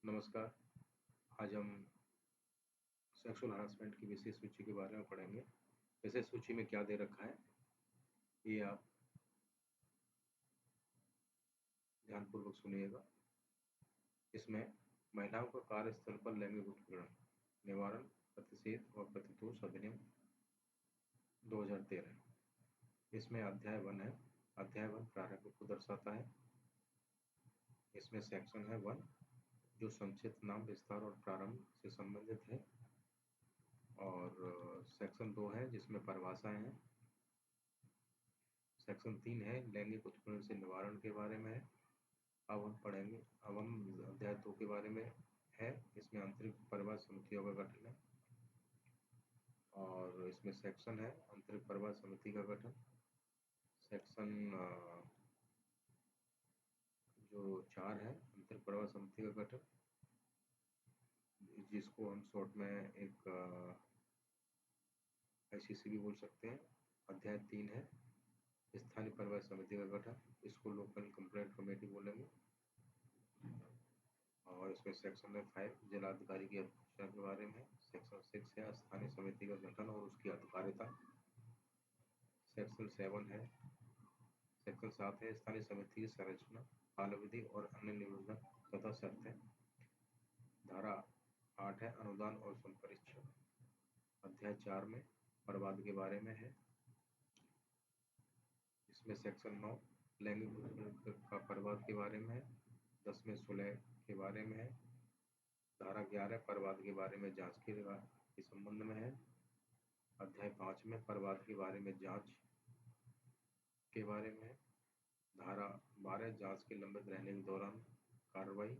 नमस्कार। आज हम सेक्सुअल हरासमेंट की विशेष सूची के बारे में पढ़ेंगे। विशेष सूची में क्या दे रखा है ये आप ध्यानपूर्वक सुनिएगा। इसमें महिलाओं का कार्यस्थल पर लैंगिक उत्पीड़न निवारण, प्रतिषेध और प्रतितोष अधिनियम 2013। इसमें अध्याय 1 है। अध्याय 1 प्रारंभ को दर्शाता है। इसमें सेक्शन है 1 जो संक्षिप्त नाम, विस्तार और प्रारंभ से संबंधित है, और सेक्शन 2 है जिसमें परिभाषाएं हैं। सेक्शन 3 है लैंगिक उत्पीड़न से निवारण के बारे में है। अब हम पढ़ेंगे। अब हम अध्याय 2 के बारे में है। इसमें आंतरिक परिवार समितियों का गठन है, और इसमें सेक्शन है आंतरिक परिवार समिति का गठन। सेक्शन जो 4 है आंतरिक परिवार समिति का गठन, जिसको हम शॉर्ट में एक ICC भी बोल सकते हैं। अध्याय 3 है स्थानीय परिवार समिति का गठन, इसको लोकल कंप्लेंट कमेटी बोलेंगे। और इसमें सेक्शन है 5 जिलाधिकारी की अध्यक्षता के बारे में। सेक्शन 6 है स्थानीय समिति का गठन और उसकी अधिकारिता। सेक्शन 7 है सेक्शन 7 है स्थानीय समिति की संरचना, कालविधि और अन्य निबंधन तथा शर्तें। धारा 8 है अनुदान और संपरीक्षण। अध्याय 4 में प्रवाद के बारे में है। इसमें सेक्शन 9 लैंगिक उत्पीड़न का प्रवाद के बारे में है। 10 में सुलह के बारे में है। धारा 11 प्रवाद के बारे में जांच के संबंध में है। अध्याय 5 में प्रवाद के बारे में जांच के बारे में है। धारा 12 जांच के लंबित रहने के दौरान कार्रवाई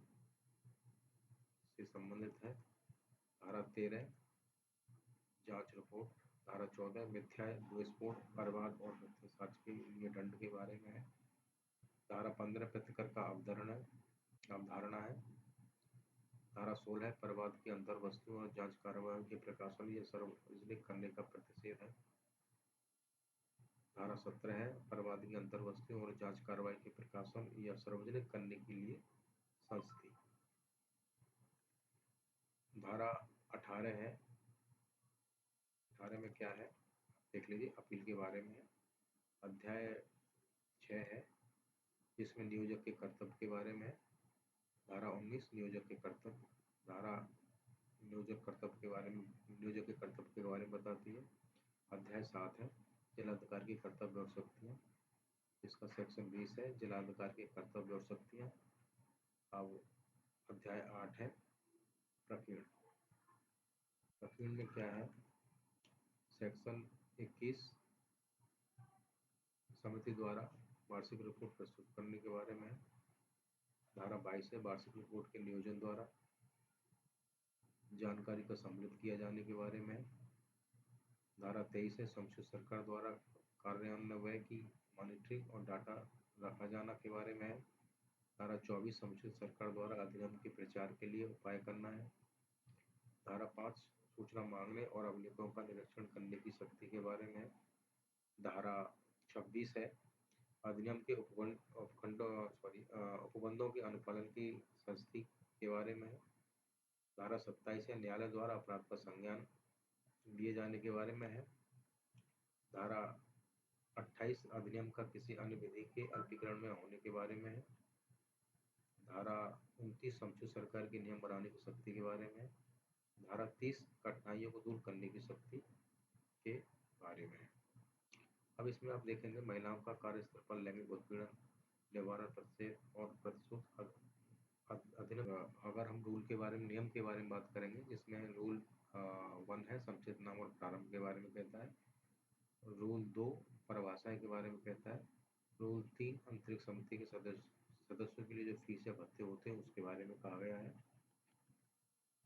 से संबंधित है। धारा 13 जांच रिपोर्ट। धारा 14 मिथ्या विस्फोट, प्रवाद और मिथ्या साक्ष्य के लिए दंड के बारे में है। धारा 15 प्रतिकर का अवधारणा है। धारा 16 प्रवाद की अंतर वस्तुओं और जांच कार्रवाई के प्रकाशन या सार्वजनिक करने का प्रतिषेध है। धारा 17 है प्रवाद की अंतर वस्तुओं और जांच कार्रवाई के प्रकाशन या सार्वजनिक करने के लिए संस्थि। धारा 18 है। 18 में क्या है देख लीजिए, अपील के बारे में है। अध्याय 6 है जिसमें नियोजक के कर्तव्य के बारे में है। धारा 19 नियोजक के कर्तव्य। धारा नियोजक के कर्तव्य के बारे में बताती है। अध्याय 7 है जिलाधिकारी के कर्तव्य और शक्तियाँ। इसका सेक्शन 20 है जिलाधिकारी के कर्तव्य और शक्तियाँ। अब अध्याय 8 है प्रकीर्ण। प्रकीर्ण में क्या है? सेक्शन 21 समिति द्वारा वार्षिक रिपोर्ट प्रस्तुत करने के बारे में है। धारा 22 है वार्षिक रिपोर्ट के नियोजन द्वारा जानकारी का सम्मिलित किया जाने के बारे में है। धारा 23 है संशोधित सरकार द्वारा कार्यान्वयन की मॉनिटरिंग और डाटा रखा जाना के बारे में है। धारा 24 संशोधित सरकार द्वारा अधिनियम के प्रचार के लिए उपाय करना है। धारा 5 सूचना मांगने और अभिलेखों का निरीक्षण करने की शक्ति के बारे में है। धारा 26 है अधिनियम के उपबंधों के अनुपालन की संस्थि के बारे में है। धारा 27 है न्यायालय द्वारा अपराध का संज्ञान लिए जाने के बारे में है। धारा 28 अधिनियम का किसी अन्य विधि के अल्पीकरण में होने के बारे में है। धारा 29 संशोधित सरकार के नियम बनाने की शक्ति के बारे में है। धारा 30 कठिनाइयों को दूर करने की शक्ति के बारे में है। अब इसमें आप देखेंगे महिलाओं का कार्यस्थल पर लैंगिक उत्पीड़न निवारण, प्रतिषेध और प्रतिशोध अधिनियम। अगर हम रूल के बारे में, नियम के बारे में बात करेंगे, जिसमें रूल 1 है संक्षिप्त नाम और प्रारंभ के बारे में कहता है। रूल 2 परिभाषाएं के बारे में कहता है। रूल 3 अंतरिक्ष समिति के सदस्यों के लिए जो फीस या भत्ते होते हैं उसके बारे में कहा गया है।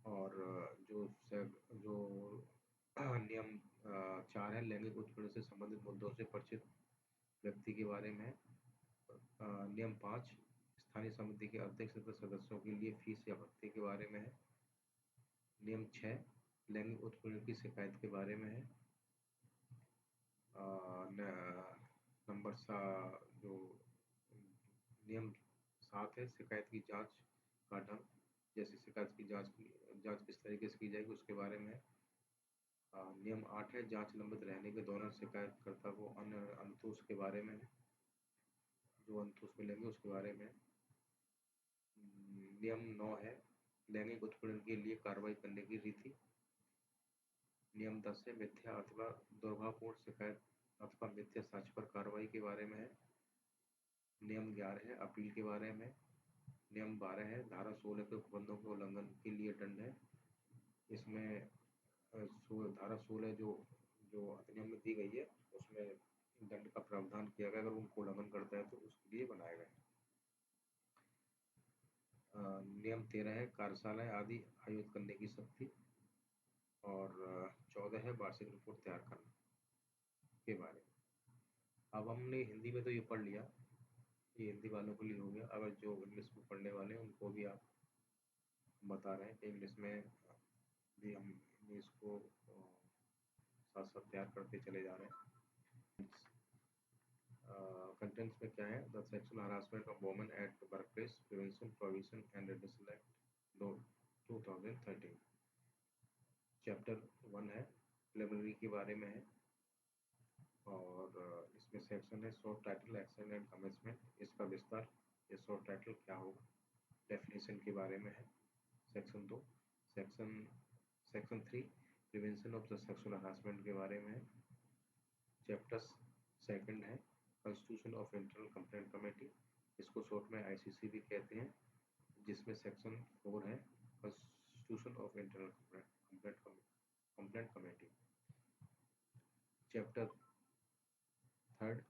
और जो नियम 4 है लैंगिक उत्पीड़न से संबंधित मुद्दों से परिचित व्यक्ति के बारे में है। नियम 5 स्थानीय समिति के अध्यक्ष तथा सदस्यों के लिए फीस या भत्ते के बारे में है। नियम 6 लैंगिक उत्पीड़न की शिकायत के बारे में है। नंबर जो नियम 7 है शिकायत की जांच का ढंग। जैसी शिकायत की जांच किस तरीके से की जाएगी उसके बारे में। नियम 8 है जांच लंबित रहने के दौरान शिकायतकर्ता को अन्य अनुतोष के बारे में, जो अनुतोष मिलेंगे उसके बारे में। नियम 9 है लैंगिक उत्पीड़न के लिए कार्रवाई करने की रीति। नियम 10 है मिथ्या अथवा दुर्भावपूर्ण शिकायत अथवा मिथ्या साक्ष्य पर कार्रवाई के बारे में है। नियम 11 है अपील के बारे में। नियम 12 है धारा 16 के उपबंधों के उल्लंघन के लिए दंड है। इसमें धारा 16 जो जो अधिनियम में दी गई है उसमें दंड का प्रावधान किया गया, अगर उनको उल्लंघन करता है तो उसके लिए बनाया गया है। नियम 13 है कार्यशालाएं आदि आयोजित करने की शक्ति। और 14 है वार्षिक रिपोर्ट तैयार करना के बारे में। अब हमने हिंदी में तो ये पढ़ लिया, ये हिंदी वालों के लिए हो गया। अगर जो इंग्लिश में पढ़ने वाले हैं उनको भी आप बता रहे हैं कि इंग्लिश में भी हम इंग्लिश को साथ साथ तैयार करते चले जा रहे हैं। कंटेंट्स में क्या है, the sexual harassment of women at work place prevention provision and redressal act 2013। Chapter 1 है प्रिलिमिनरी के बारे में है। और इसमें सेक्शन है short title action and commencement. इसका विस्तार, ये शॉर्ट टाइटल क्या होगा, डेफिनेशन के बारे में है। Section 2 section 3 prevention of the sexual harassment के बारे में है। चैप्टर 2 है constitution of internal complaint committee, इसको शॉर्ट में आईसीसी भी कहते हैं, जिसमें सेक्शन 4 है constitution of internal complaint committee. Chapter 3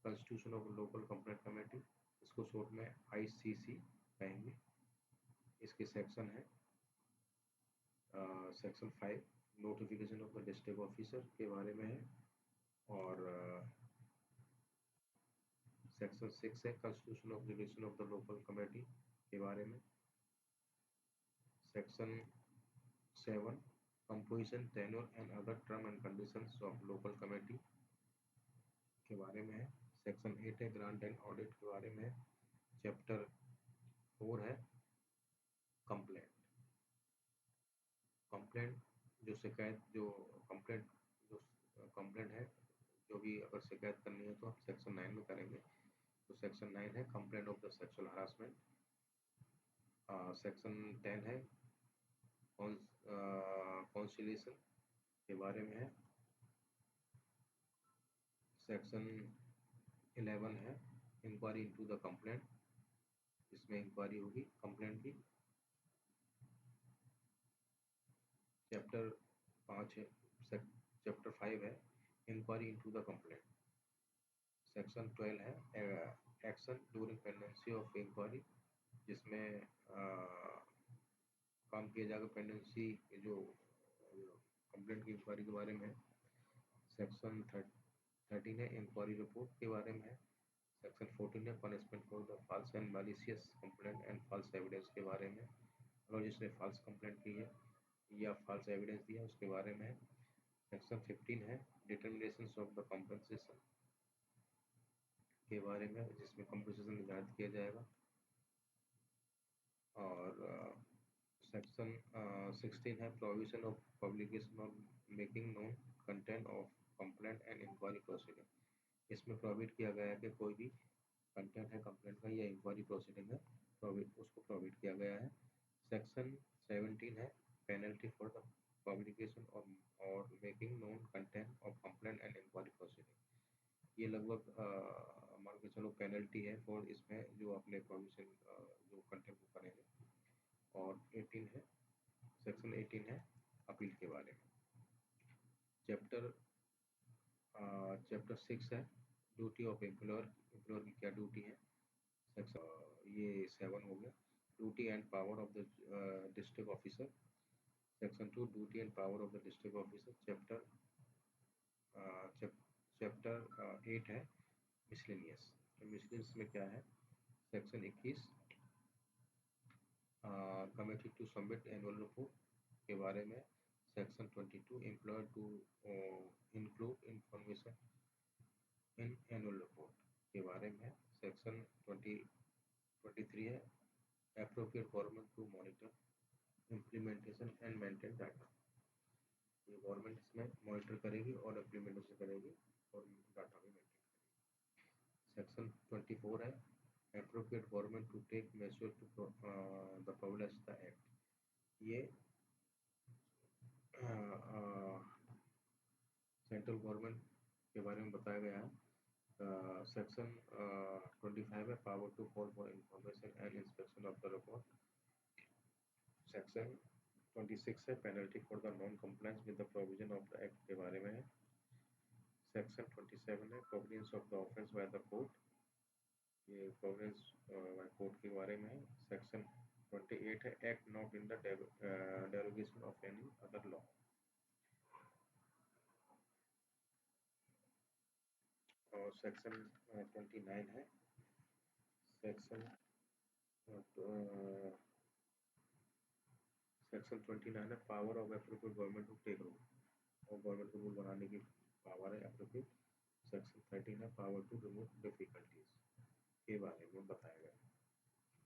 constitution of local complaint committee, इसको शॉर्ट में आईसीसी कहेंगे। इसके सेक्शन है section 5 notification of the district officer के बारे में है। और सेक्शन 6 है constitution of relation of the local committee के बारे में। Section 7 composition tenure and other term and conditions of local committee के बारे में है। सेक्शन 8 है ग्रांट एंड ऑडिट के बारे में है। चैप्टर 4 है कंप्लेंट। कंप्लेंट जो शिकायत जो कंप्लेंट है, जो भी अगर शिकायत करनी है तो हम सेक्शन 9 में करेंगे। तो सेक्शन 9 है complaint of the sexual harassment. Section 10 है कॉन्सिलिएशन के बारे में है। सेक्शन 11 है इंक्वायरी इनटू द कंप्लेंट, इसमें इंक्वायरी होगी कंप्लेंट की। चैप्टर 5 है चैप्टर 5 है inquiry into the complaint. Section 12 है action during pendency of inquiry, जिसमें काम किया जाएगा पेंडेंसी जो कंप्लेंट की इंक्वायरी के बारे में। सेक्शन 13 है इंक्वायरी रिपोर्ट के बारे में है। सेक्शन 14 है punishment for the false and malicious complaint and false evidence के बारे में, अगर जिसने फॉल्स कंप्लेंट की है या फॉल्स एविडेंस दिया उसके बारे में। सेक्शन 15 है डिटर्मिनेशन ऑफ द कॉम्पनसेशन के बारे में, जिसमें कॉम्पनसेशन निर्धारित किया जाएगा। और सेक्शन 16 है provision of publication of making known content of complaint and inquiry proceeding. इसमें प्रोविड किया गया है कि कोई भी कंटेंट है कंप्लेंट का या इंक्वायरी प्रोसीडिंग है उसको प्रोविड किया गया है। सेक्शन 17 है पेनल्टी फॉर द पब्लिकेशन और making known content of complaint and inquiry proceeding. ये लगभग मान के चलो पेनल्टी है फॉर इसमें जो अपने प्रोविजन जो कंटेंट को करेंगे। और 18 है सेक्शन 18 है अपील के बारे में। चैप्टर 6 है ड्यूटी ऑफ एम्प्लॉयर, एम्प्लॉयर की क्या ड्यूटी है। सेक्शन ये 7 हो गया duty and power of the district officer. Section 2 duty and power of the district officer. Chapter 8 है मिसलेनियस। मिसलेनियस में क्या है, section 21 committee to submit annual report के बारे में। Section 22 employer to include information in annual report के बारे में। सेक्शन 23 है appropriate government to monitor government इसमें मॉनिटर करेगी और इम्प्लीमेंटेशन करेगी और डाटा भी मेंटेन करेगी। सेक्शन 24 है appropriate government to take measure to the publish the act. ये सेंट्रल गवर्नमेंट के बारे में बताया गया है। सेक्शन 25 है power to call for information and inspection of the report. Section 26 है penalty for the non compliance with the provision of the act के बारे में है। सेक्शन 27 है cognizance of the offence by the court, ये cognizance by court के बारे में है। सेक्शन 28 है act not in the derogation of any other law. और सेक्शन 29 है सेक्शन 29 है power of appropriate government to take rule, और गवर्नमेंट को रूल बनाने की पावर है एप्रोप्रिएट। सेक्शन 13 है पावर टू रिमूव डिफिकल्टीज के बारे में बताया गया है।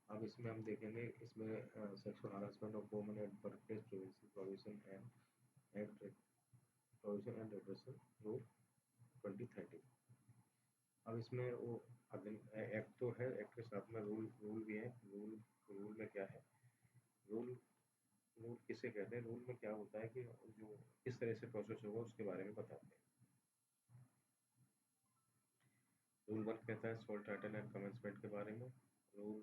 अब इसमें हम देखेंगे इसमें sexual harassment of women at work place prevention provision and redressal rule 2013। अब इसमें वो एक्ट तो है, एक्ट के साथ में रूल भी है। रूल में क्या है, रूल रूल किसे कहते हैं, रूल में क्या होता है कि जो किस तरह से प्रोसेस होगा उसके बारे में बताते हैं। रूल 1 कहता है सोल टाइटल एंड कमेंसमेंट के बारे में। रूल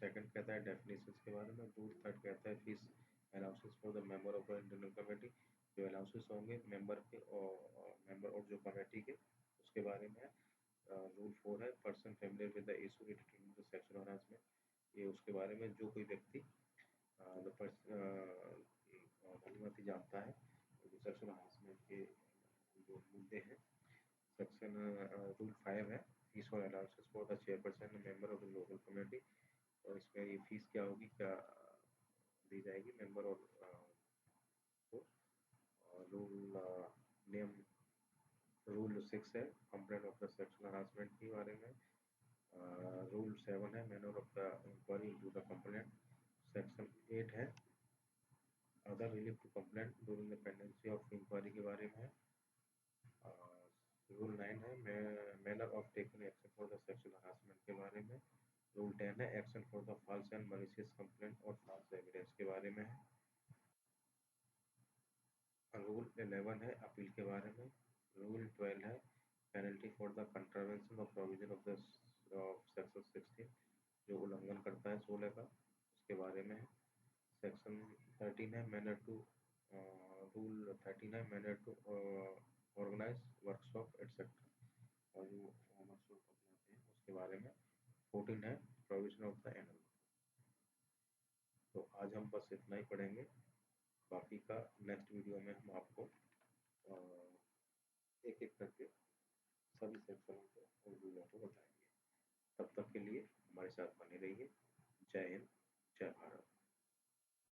2 कहता है डेफिनेशंस के बारे में। रूल 3 कहता है fees allowances for the member of the internal committee, जो अलाउंसेस होंगे मेंबर के और जो कमेटी के उसके बारे में है। रूल 4 है person familiar with the issue related to the sexual harassment, ये उसके बारे में जो कोई व्यक्ति भलीभांति जानता है सेक्सुअल हरासमेंट के जो मुद्दे हैं। सेक्शन रूल 5 है फीस और allowances for the chairperson member of the local committee, और इसमें ये फीस क्या होगी, क्या दी जाएगी मेंबर और को। रूल नियम रूल 6 है complaint of the sexual harassment के बारे में। रूल 7 है manner of the inquiry into the complaint. Section 8 है other relief to complaint during the pendency of inquiry के बारे में है। रूल 9 है manner of taking action for the sexual harassment के बारे में। रूल 10 है action for the false and malicious complaint और फॉल्स एविडेंस के बारे में है। रूल 11 है अपील के बारे में। रूल 12 है penalty for the contravention of provision of the section 16, जो उल्लंघन करता है 16 का उसके बारे में है। सेक्शन 13 है मैनर टू रूल 13 है manner to organise workshop etcetera, और जो वर्कशॉप अपनाते हैं उसके बारे में। 14 है प्रोविजन ऑफ द एनुअल। तो आज हम बस इतना ही पढ़ेंगे, बाकी का नेक्स्ट वीडियो में हम आपको एक एक करके सभी सेक्शनों को और रूलों को बताएंगे। तब तक के लिए हमारे साथ बने रहिए। जय हिंद, जय भारत।